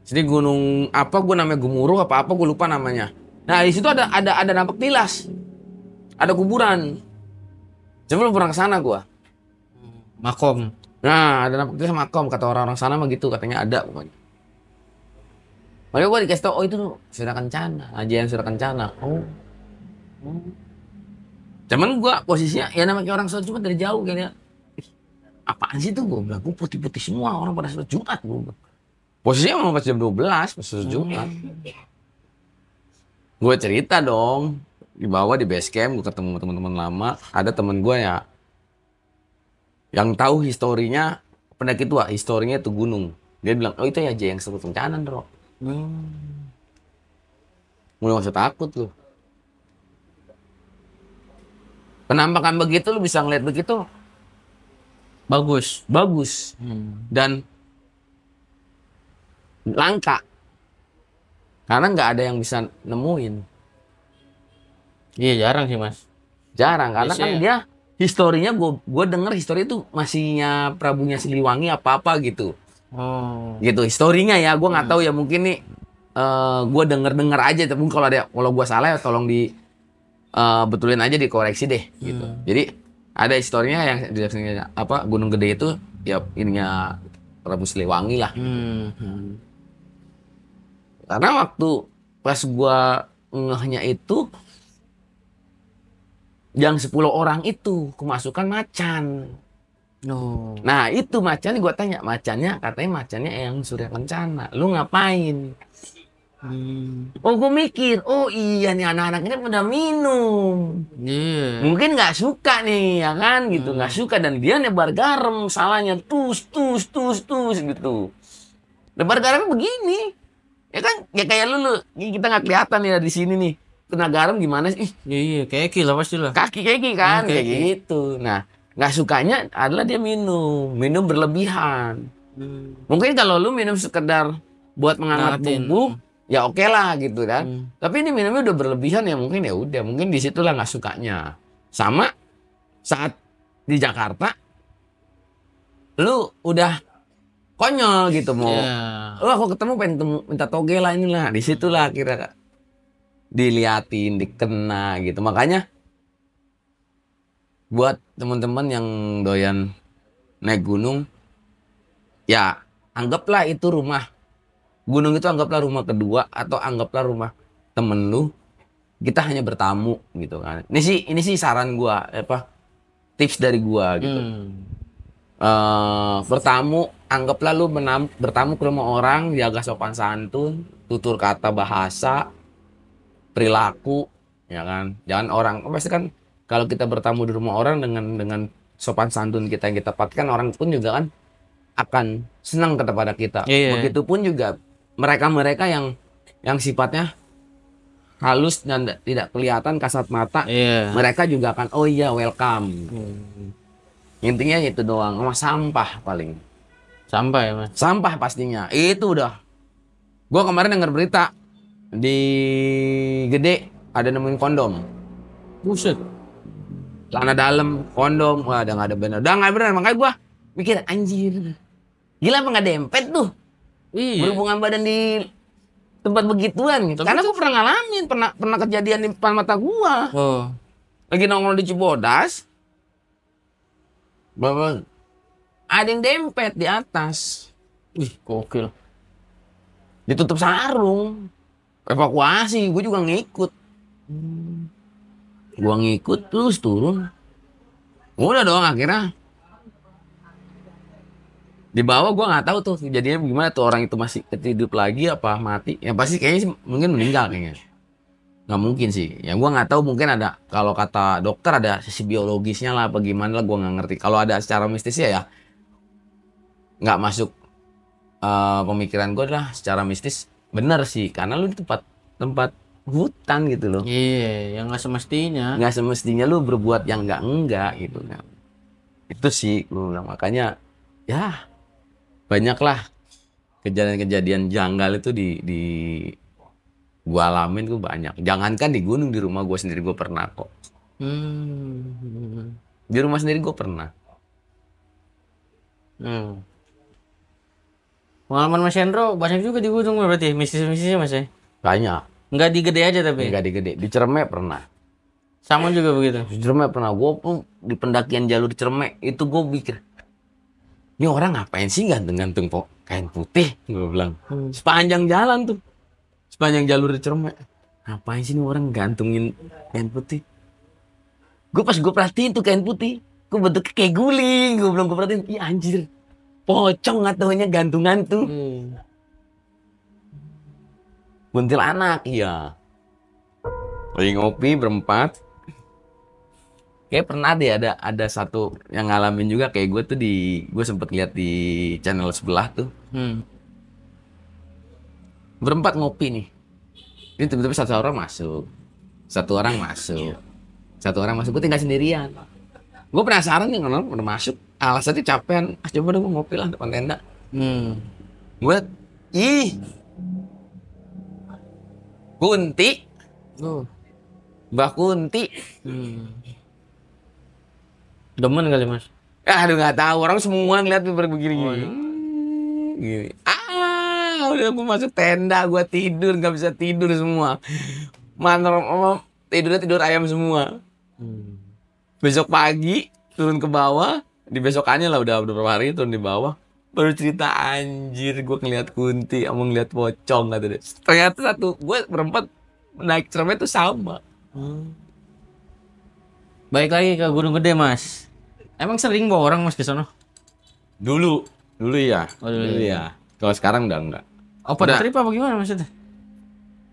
Speaker 1: Jadi gunung apa gue namanya Gemuruh apa gue lupa namanya. Nah, di situ ada nampak tilas. Ada kuburan. Cuma belum pernah ke sana gue.
Speaker 2: Makom.
Speaker 1: Nah, ada nampak tilas makom kata orang-orang sana mah gitu katanya ada pokoknya. Makanya gue dikasih tau, oh itu tuh Surya Kencana, Ajian Surya Kencana. Oh. Cuman gue posisinya ya namanya orang sholat Jumat dari jauh kayaknya. Apaan sih tuh gue bilang, gue putih-putih semua orang pada sholat Jumat gue bilang. Posisinya mau pas jam 12 pas sholat Jumat. Gue cerita dong, di bawah di base camp gue ketemu teman-teman lama, ada temen gue ya yang tahu historinya pendaki tua, historinya itu gunung. Dia bilang, oh itu ya aja yang Surya Kencana, bro. Mulai gak usah takut lu. Penampakan begitu lu bisa ngeliat begitu bagus dan langka karena nggak ada yang bisa nemuin.
Speaker 2: Iya jarang sih mas.
Speaker 1: Jarang karena
Speaker 2: Biasanya...
Speaker 1: kan dia historinya gue denger histori itu masihnya Prabunya Siliwangi apa gitu.
Speaker 2: Oh.
Speaker 1: Gitu historinya ya, gue nggak tahu ya, mungkin nih gue denger aja, tapi kalau gue salah ya tolong di betulin aja, dikoreksi deh gitu. Jadi ada historinya yang apa Gunung Gede itu ya ininya Prabu Siliwangi lah. Karena waktu pas gue ngehnya itu yang 10 orang itu kemasukan macan. Nah itu macan gue tanya, katanya macannya Eyang Surya Kencana. Lu ngapain? Oh gue mikir, oh iya nih anak-anak ini pada minum. Mungkin nggak suka nih ya kan gitu, nggak suka, dan dia nebar garam, salahnya tus gitu. Nebar garamnya begini, ya kan ya kayak lu kita nggak kelihatan ya di sini nih. Kena garam gimana sih?
Speaker 2: Iya kaki lah pasti lah.
Speaker 1: Kaki kan kayak gitu. Nah nggak sukanya adalah dia minum berlebihan. Mungkin kalau lu minum sekedar buat menghangat tubuh, ya oke lah gitu kan. Tapi ini minumnya udah berlebihan ya, mungkin di situlah nggak sukanya. Sama saat di Jakarta, lu udah konyol gitu mau, aku ketemu pengen minta toge lah inilah, di situlah kira diliatin, dikena gitu. Makanya buat teman-teman yang doyan naik gunung, ya anggaplah itu rumah. Gunung itu anggaplah rumah kedua atau anggaplah rumah temen lu. Kita hanya bertamu gitu kan. Ini sih saran gua, tips dari gua gitu. Bertamu, anggaplah lu bertamu ke rumah orang, jaga sopan santun, tutur kata bahasa, perilaku, ya kan. Jangan orang pasti kan kalau kita bertamu di rumah orang dengan sopan santun kita yang kita pakai, orang pun juga kan akan senang kepada kita. Begitupun juga mereka yang sifatnya halus dan tidak kelihatan kasat mata, mereka juga akan oh iya welcome. Intinya itu doang. Sama sampah paling.
Speaker 2: Sampah ya mas? Sampah
Speaker 1: pastinya. Itu udah. Gua kemarin dengar berita di Gede ada nemuin kondom.
Speaker 2: Buset.
Speaker 1: Celana dalam, kondom, wah udah nggak ada bener. Udah nggak bener, makanya gua mikir anjir. Gila apa nggak dempet tuh? Berhubungan badan di tempat begituan gitu. Karena gue pernah ngalamin, pernah kejadian di depan mata gua. Lagi nongol di Cibodas, bapak ada yang dempet di atas.
Speaker 2: Gokil.
Speaker 1: Ditutup sarung, evakuasi, gue juga ngikut. Gua ngikut terus turun. Udah dong akhirnya. Di bawah gua nggak tahu tuh kejadiannya gimana tuh, orang itu masih hidup lagi apa mati. Yang pasti kayaknya sih, mungkin meninggal kayaknya. Nggak mungkin sih. Yang gua nggak tahu, mungkin ada, kalau kata dokter ada sisi biologisnya lah apa gimana lah, gua nggak ngerti. Kalau ada secara mistisnya ya nggak masuk pemikiran gua lah secara mistis. Bener sih, karena lu di tempat hutan gitu loh.
Speaker 2: Iya, yang nggak semestinya.
Speaker 1: Nggak semestinya lu berbuat yang enggak gitu kan. Itu sih gua bilang, makanya ya banyaklah kejadian-kejadian janggal itu di gua alamin tuh banyak. Jangankan di gunung, di rumah gua sendiri gua pernah kok. Di rumah sendiri gua pernah.
Speaker 2: Pengalaman Mas Hendro banyak juga di gunung berarti misi-misinya Mas ya?
Speaker 1: Banyak.
Speaker 2: Nggak di gede aja tapi?
Speaker 1: Enggak di gede. Di Cermek pernah.
Speaker 2: Sama juga begitu?
Speaker 1: Di Cermek pernah. Gua pun di pendakian jalur Cermek itu gua pikir, ini orang ngapain sih gantung-gantung kain putih? Gua bilang. Sepanjang jalan tuh. Sepanjang jalur di Cermek. Ngapain sih ini orang gantungin kain putih? Pas gue perhatiin tuh kain putih, gue bentuknya kayak guling. Gue bilang, gue perhatiin, iya anjir, pocong nggak taunya gantungan tuh. Kuntilanak, iya. Lagi ngopi berempat. Kayak pernah deh ada satu yang ngalamin juga kayak gue tuh gue sempet lihat di channel sebelah tuh. Berempat ngopi nih. Ini tiba-tiba satu orang masuk. Gue tinggal sendirian. Gue penasaran nih kalau udah masuk. Alasannya capean. Coba dong gue ngopi lah depan tenda. Gue, Kunti. Mbak Kunti.
Speaker 2: Demen kali Mas?
Speaker 1: Aduh nggak tahu, orang semua ngeliat begini. Gini. Udah gue masuk tenda, gue tidur nggak bisa tidur semua. Tidur ayam semua. Besok pagi turun ke bawah, di besokannya lah udah beberapa hari turun di bawah, baru cerita anjir gue ngeliat Kunti, emang ngeliat pocong kata deh. Ternyata gue berempat naik Cermek itu sama.
Speaker 2: Baik lagi ke Gunung Gede Mas. Emang sering bawa orang Mas ke sana?
Speaker 1: Dulu ya. Dulu ya. Kalau sekarang udah enggak.
Speaker 2: Open trip apa gimana maksudnya?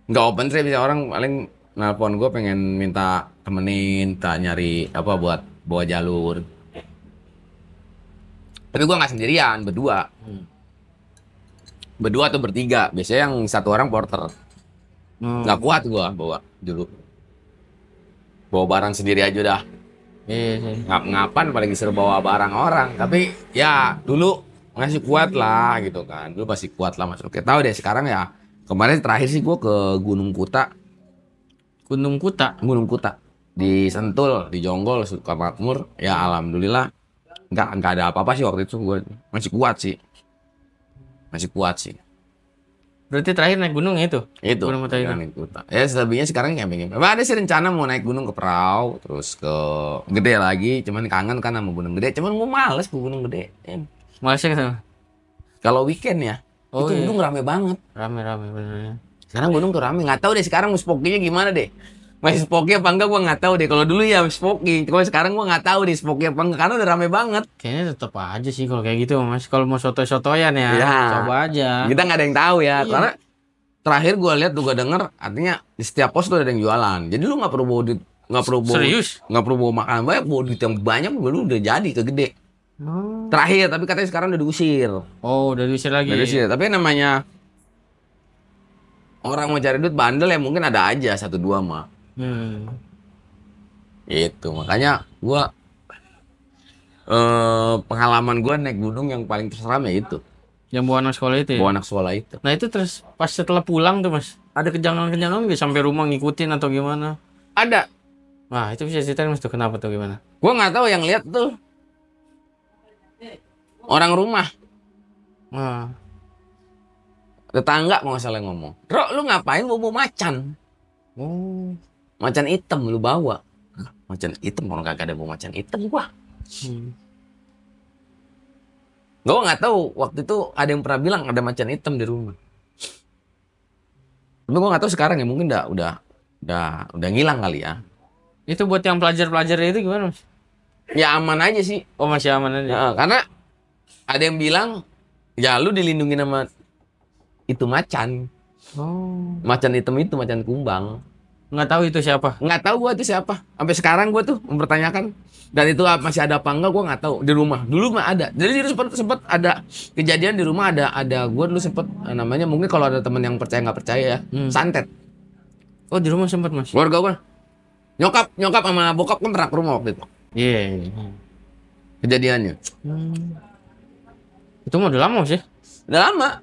Speaker 1: Enggak open trip, bisa orang paling nelpon gue pengen minta temenin, nyari apa buat bawa jalur. Tapi gue nggak sendirian, berdua. Berdua atau bertiga. Biasanya yang satu orang porter. Nggak kuat gue bawa dulu. Bawa barang sendiri aja dah. Ngapan apalagi suruh bawa barang orang. Tapi ya dulu masih kuat lah gitu kan. Dulu masih kuat lah masuk. Tahu deh sekarang ya. Kemarin terakhir sih gue ke Gunung Kuta. Gunung Kuta di Sentul, di Jonggol, Sukamakmur. Ya alhamdulillah nggak ada apa-apa sih waktu itu. Gue masih kuat sih.
Speaker 2: Berarti terakhir naik gunung itu?
Speaker 1: Gunung Kuta itu. Ya selebihnya sekarang ya pengen. Ada sih rencana mau naik gunung ke Prau, terus ke Gede lagi. Cuman kangen kan sama Gunung Gede. Cuman gue males ke Gunung Gede.
Speaker 2: Malesnya ke sana?
Speaker 1: Kalau weekend ya, itu gunung rame banget.
Speaker 2: Rame benernya.
Speaker 1: Sekarang gunung tuh rame. Nggak tahu deh sekarang spokinya gimana deh. Masih spoki apa enggak gue nggak tahu deh. Kalau dulu ya spoki. Kalau sekarang gue nggak tahu deh spoki apa enggak. Karena udah rame banget.
Speaker 2: Kayaknya tetap aja sih kalau kayak gitu Mas. Kalau mau soto-sotoyan ya, coba aja.
Speaker 1: Kita nggak ada yang tahu ya. Karena terakhir gue lihat tuh gue denger artinya di setiap pos tuh ada yang jualan. Jadi lu nggak perlu bawa duit, nggak perlu bawa makanan banyak, bawa duit yang banyak lu udah jadi ke Gede. Terakhir tapi katanya sekarang udah diusir.
Speaker 2: Udah diusir lagi.
Speaker 1: Tapi namanya orang mau cari duit bandel ya mungkin ada aja 1-2 mah. Itu makanya gue pengalaman gue naik gunung yang paling terseram ya itu.
Speaker 2: Yang bawa anak sekolah itu ya?
Speaker 1: Bawa anak sekolah itu.
Speaker 2: Nah itu terus pas setelah pulang tuh Mas, ada kejanggalan-kejanggalan nggak sampai rumah ngikutin atau gimana?
Speaker 1: Ada.
Speaker 2: Nah itu bisa ceritain Mas tuh kenapa tuh gimana?
Speaker 1: Gue nggak tahu yang lihat tuh orang rumah. Tetangga mau salah ngomong. Rok lu ngapain bawa macan? Macan hitam lu bawa. Macan hitam, orang kagak ada bawa macan hitam gua. Gue nggak tahu waktu itu ada yang pernah bilang ada macan hitam di rumah. Tapi gue nggak tahu sekarang ya mungkin udah ngilang kali ya.
Speaker 2: Itu buat yang pelajar-pelajar itu gimana Mas?
Speaker 1: Ya aman aja sih.
Speaker 2: Oh masih aman aja.
Speaker 1: Ya, karena ada yang bilang ya lu dilindungi sama itu macan. Macan hitam itu macan kumbang.
Speaker 2: Nggak tahu itu siapa?
Speaker 1: Nggak tahu gue itu siapa. Sampai sekarang gue tuh mempertanyakan. Dan itu masih ada apa enggak gue nggak tahu. Di rumah dulu mah ada. Jadi dulu sempat ada kejadian di rumah ada gue dulu sempet namanya mungkin kalau ada teman yang percaya nggak percaya ya santet.
Speaker 2: Oh di rumah sempat Mas?
Speaker 1: Keluarga gue nyokap sama bokap kan pernah ke rumah waktu itu.
Speaker 2: Iya.
Speaker 1: Kejadiannya.
Speaker 2: Itu mah udah lama sih.
Speaker 1: Udah lama.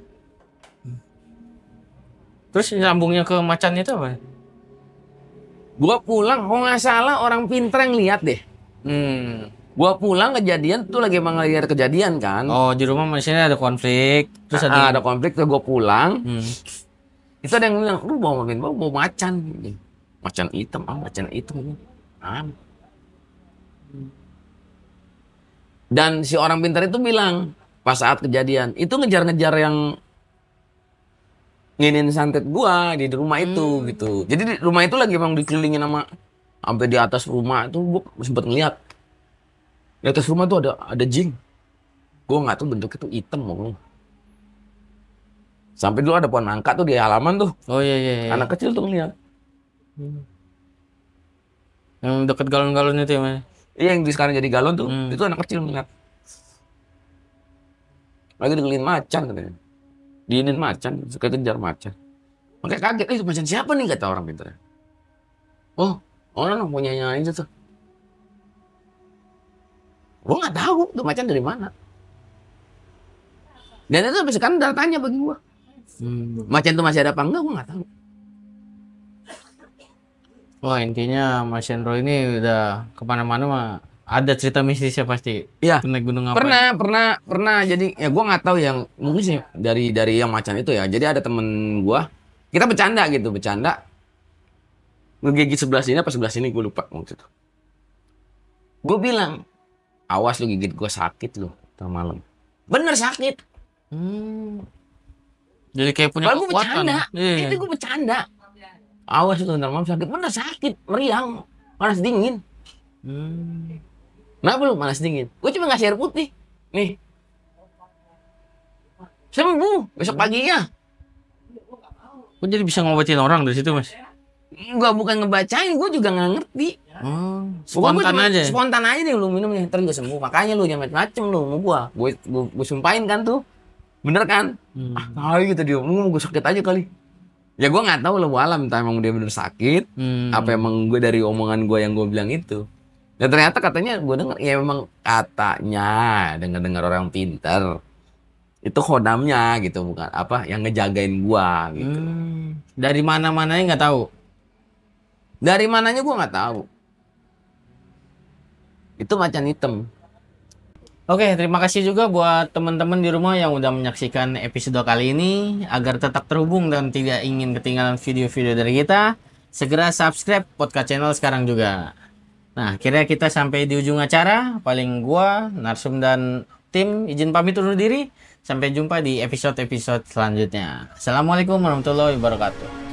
Speaker 2: Terus nyambungnya ke macan itu apa?
Speaker 1: Gua pulang, kok nggak salah orang pinter yang lihat deh. Gua pulang kejadian tuh lagi emang lagi ada kejadian kan.
Speaker 2: Oh, di rumah masih ada konflik. Terus
Speaker 1: ada konflik tuh gua pulang. Itu ada yang bilang, lu bawa macan. Macan hitam, macan hitam. Dan si orang pintar itu bilang pas saat kejadian itu ngejar-ngejar yang nginin santet gua di rumah itu gitu. Jadi di rumah itu lagi emang dikelilingin sama sampai di atas rumah itu gua sempet ngeliat di atas rumah tuh ada jin. Gua nggak tahu bentuknya tuh hitam mau. Sampai dulu ada pohon nangka tuh di halaman tuh.
Speaker 2: Oh iya.
Speaker 1: Anak kecil tuh ngeliat.
Speaker 2: Yang deket galon-galon itu ya, Mas?
Speaker 1: Iya yang sekarang jadi galon tuh, itu anak kecil ngeliat. Lagi dikelilingin macan katanya. Diinin macan, suka kejar macan. Makanya kaget, itu macan siapa nih kata orang pintar. Oh, orang punya nyanyi itu tuh. Gua nggak tahu tuh macan dari mana. Dan itu sampai sekarang udah tanya bagi gua. Macan tuh masih ada apa enggak, gua nggak tahu.
Speaker 2: Wah intinya Mas Hendro ini udah kemana-mana mah ada cerita mistisnya pasti.
Speaker 1: Iya.
Speaker 2: Naik gunung apa?
Speaker 1: Pernah. Jadi ya gua nggak tahu yang mungkin sih dari yang macan itu ya. Jadi ada temen gua, kita bercanda gitu, ngegigit sebelah sini apa sebelah sini gua lupa waktu itu. Gua bilang, awas lu gigit gua sakit lu ntar malam. Bener sakit.
Speaker 2: Jadi kayak punya
Speaker 1: Kalau gua bercanda, itu gua bercanda. Awas itu ntar malam sakit, bener sakit, meriang, panas dingin. Kenapa lu panas dingin? Gue cuma ngasih air putih. Nih. Sembuh besok paginya.
Speaker 2: Kok jadi bisa ngobatin orang dari situ, Mas?
Speaker 1: Enggak, bukan ngebacain, gue juga nggak ngerti.
Speaker 2: Spontan aja.
Speaker 1: Spontan aja nih lu minum nih, ntar juga sembuh. Makanya lu jangan macem-macem lu sama gue sumpahin kan tuh. Bener kan? Kali gitu dia, gue sakit aja kali. Ya gue nggak tahu lu alam, entah emang dia bener sakit, apa emang gue dari omongan gue yang gue bilang itu. Dan ternyata katanya gue denger, ya memang katanya dengar orang pintar itu khodamnya gitu, bukan apa yang ngejagain gue gitu.
Speaker 2: Dari mana-mananya nggak tahu.
Speaker 1: Dari mananya gue nggak tahu. Itu macan hitam.
Speaker 2: Oke, terima kasih juga buat teman-teman di rumah yang udah menyaksikan episode kali ini. Agar tetap terhubung dan tidak ingin ketinggalan video-video dari kita, segera subscribe podcast channel sekarang juga. Nah, kira kita sampai di ujung acara. Paling gua, Narsum dan tim izin pamit undur diri. Sampai jumpa di episode-episode selanjutnya. Assalamualaikum warahmatullahi wabarakatuh.